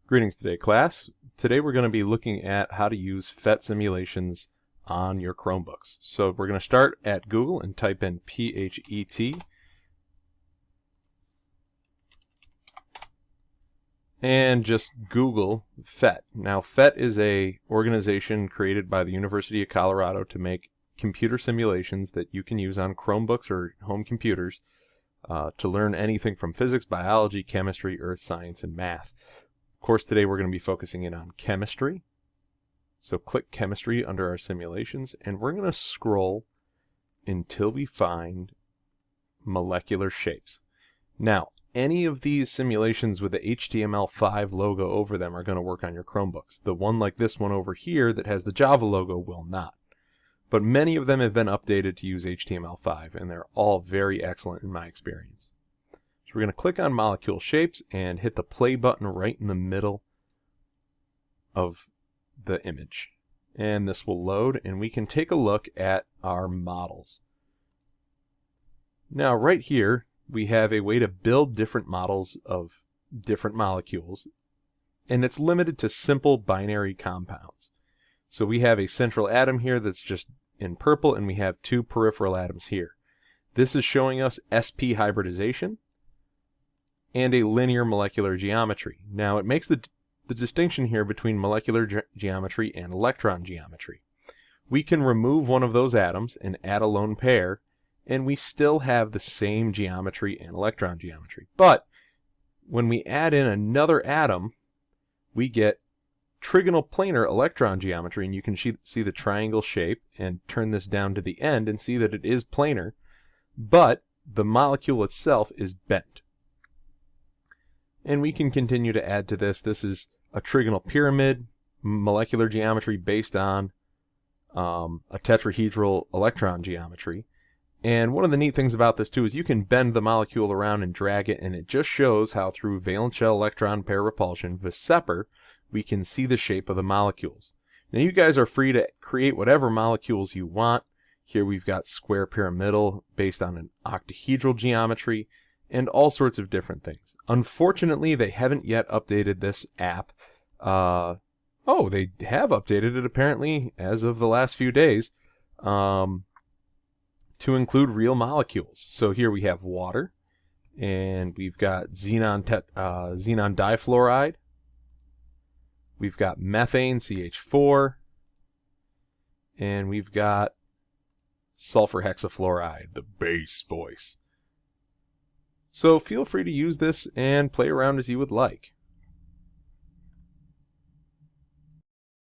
Greetings today, class. Today we're going to be looking at how to use PhET simulations on your Chromebooks. So we're going to start at Google and type in PhET and just Google PhET. Now PhET is a organization created by the University of Colorado to make computer simulations that you can use on Chromebooks or home computers to learn anything from physics, biology, chemistry, earth science, and math. Of course, today we're going to be focusing in on chemistry. So click chemistry under our simulations, and we're going to scroll until we find molecular shapes. Now, any of these simulations with the HTML5 logo over them are going to work on your Chromebooks. The one like this one over here that has the Java logo will not. But many of them have been updated to use HTML5, and they're all very excellent in my experience. We're going to click on molecule shapes and hit the play button right in the middle of the image. And this will load, and we can take a look at our models. Now right here we have a way to build different models of different molecules, and it's limited to simple binary compounds. So we have a central atom here that's just in purple, and we have two peripheral atoms here. This is showing us sp hybridization and a linear molecular geometry. Now it makes the distinction here between molecular geometry and electron geometry. We can remove one of those atoms and add a lone pair, and we still have the same geometry and electron geometry. But when we add in another atom, we get trigonal planar electron geometry, and you can see the triangle shape, and turn this down to the end and see that it is planar, but the molecule itself is bent. And we can continue to add to this. This is a trigonal pyramid molecular geometry based on a tetrahedral electron geometry. And one of the neat things about this too is you can bend the molecule around and drag it, and it just shows how through valence shell electron pair repulsion, VSEPR, we can see the shape of the molecules. Now you guys are free to create whatever molecules you want. Here we've got square pyramidal based on an octahedral geometry, and all sorts of different things. Unfortunately, they haven't yet updated this app. Oh, they have updated it apparently as of the last few days to include real molecules. So here we have water, and we've got xenon difluoride. We've got methane, CH4, and we've got sulfur hexafluoride, the bass voice. So feel free to use this and play around as you would like.